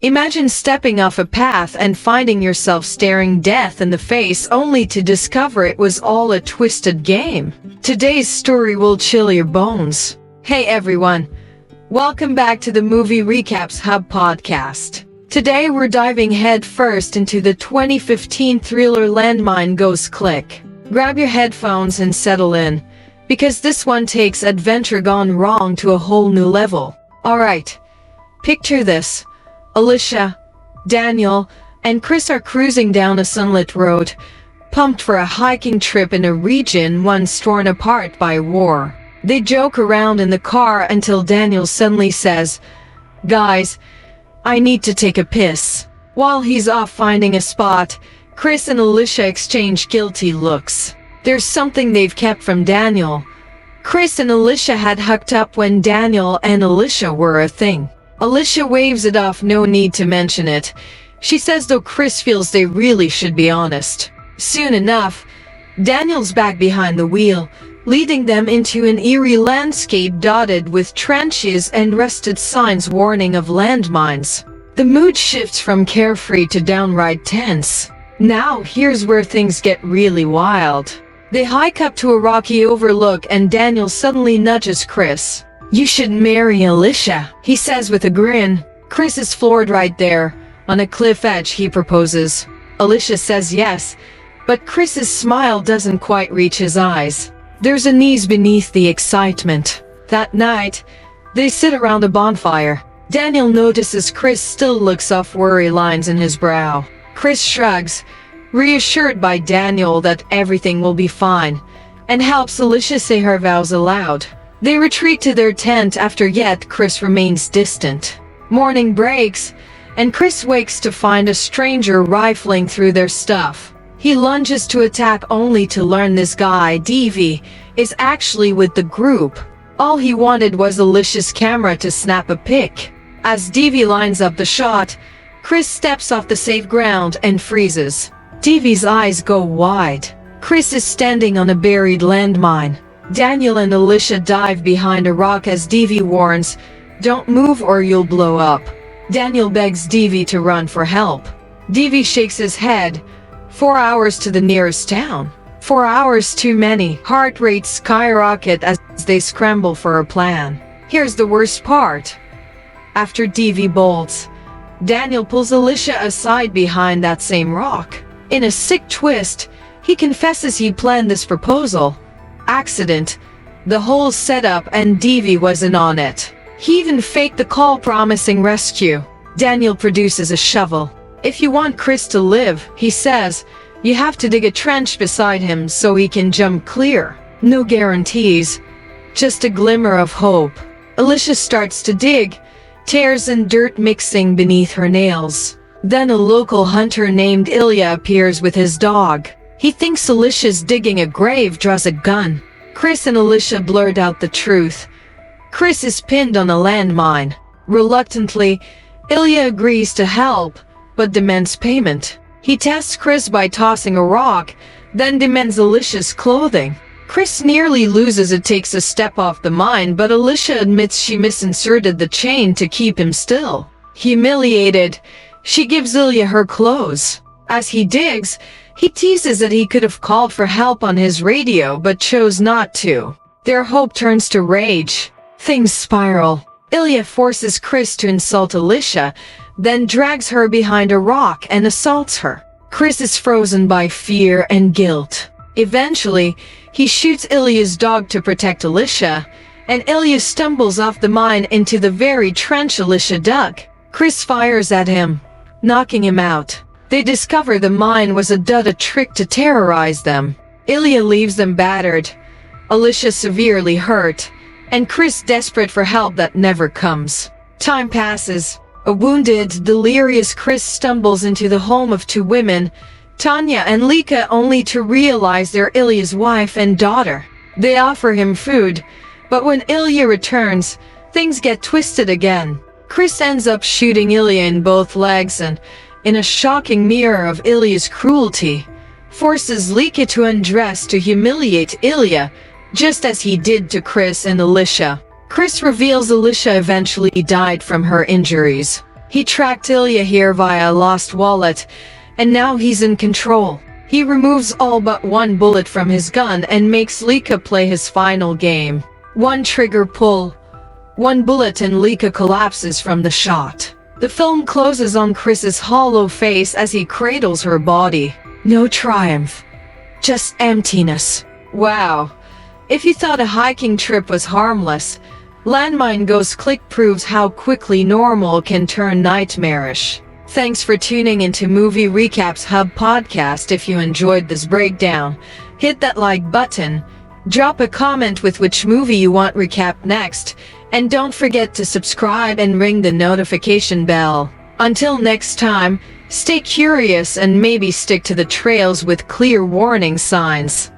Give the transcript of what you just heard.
Imagine stepping off a path and finding yourself staring death in the face only to discover it was all a twisted game. Today's story will chill your bones. Hey everyone, welcome back to the Movie Recaps Hub podcast. Today we're diving head first into the 2015 thriller Landmine Goes Click. Grab your headphones and settle in, because this one takes adventure gone wrong to a whole new level. Alright, picture this. Alicia, Daniel, and Chris are cruising down a sunlit road, pumped for a hiking trip in a region once torn apart by war. They joke around in the car until Daniel suddenly says, "Guys, I need to take a piss." While he's off finding a spot, Chris and Alicia exchange guilty looks. There's something they've kept from Daniel. Chris and Alicia had hooked up when Daniel and Alicia were a thing. Alicia waves it off, no need to mention it. She says though Chris feels they really should be honest. Soon enough, Daniel's back behind the wheel, leading them into an eerie landscape dotted with trenches and rusted signs warning of landmines. The mood shifts from carefree to downright tense. Now here's where things get really wild. They hike up to a rocky overlook and Daniel suddenly nudges Chris. "You should marry Alicia," he says with a grin. Chris is floored right there. On a cliff edge he proposes. Alicia says yes, but Chris's smile doesn't quite reach his eyes. There's unease beneath the excitement. That night, they sit around a bonfire. Daniel notices Chris still looks off, worry lines in his brow. Chris shrugs, reassured by Daniel that everything will be fine, and helps Alicia say her vows aloud. They retreat to their tent after yet Chris remains distant. Morning breaks, and Chris wakes to find a stranger rifling through their stuff. He lunges to attack only to learn this guy, Davey, is actually with the group. All he wanted was Alicia's camera to snap a pic. As Davey lines up the shot, Chris steps off the safe ground and freezes. Davey's eyes go wide. Chris is standing on a buried landmine. Daniel and Alicia dive behind a rock as Davey warns, "Don't move or you'll blow up." Daniel begs Davey to run for help. Davey shakes his head. 4 hours to the nearest town. 4 hours too many. Heart rates skyrocket as they scramble for a plan. Here's the worst part. After Davey bolts, Daniel pulls Alicia aside behind that same rock. In a sick twist, he confesses he planned this proposal. Accident. The whole setup, and Davey wasn't on it. He even faked the call promising rescue. Daniel produces a shovel. "If you want Chris to live," he says, "you have to dig a trench beside him so he can jump clear." No guarantees, just a glimmer of hope. Alicia starts to dig, tears and dirt mixing beneath her nails. Then a local hunter named Ilya appears with his dog. He thinks Alicia's digging a grave, draws a gun. Chris and Alicia blurt out the truth. Chris is pinned on a landmine. Reluctantly, Ilya agrees to help, but demands payment. He tests Chris by tossing a rock, then demands Alicia's clothing. Chris nearly loses it, takes a step off the mine, but Alicia admits she misinserted the chain to keep him still. Humiliated, she gives Ilya her clothes. As he digs, he teases that he could have called for help on his radio but chose not to. Their hope turns to rage. Things spiral. Ilya forces Chris to insult Alicia, then drags her behind a rock and assaults her. Chris is frozen by fear and guilt. Eventually, he shoots Ilya's dog to protect Alicia, and Ilya stumbles off the mine into the very trench Alicia dug. Chris fires at him, knocking him out. They discover the mine was a dud, a trick to terrorize them. Ilya leaves them battered, Alicia severely hurt, and Chris desperate for help that never comes. Time passes. A wounded, delirious Chris stumbles into the home of two women, Tanya and Lika, only to realize they're Ilya's wife and daughter. They offer him food, but when Ilya returns, things get twisted again. Chris ends up shooting Ilya in both legs and, in a shocking mirror of Ilya's cruelty, forces Lika to undress to humiliate Ilya, just as he did to Chris and Alicia. Chris reveals Alicia eventually died from her injuries. He tracked Ilya here via a lost wallet, and now he's in control. He removes all but one bullet from his gun and makes Lika play his final game. One trigger pull, one bullet, and Lika collapses from the shot. The film closes on Chris's hollow face as he cradles her body. No triumph, just emptiness. Wow. If you thought a hiking trip was harmless, Landmine Goes Click proves how quickly normal can turn nightmarish. Thanks for tuning into Movie Recaps Hub podcast. If you enjoyed this breakdown, hit that like button, drop a comment with which movie you want recapped next, and don't forget to subscribe and ring the notification bell. Until next time, stay curious and maybe stick to the trails with clear warning signs.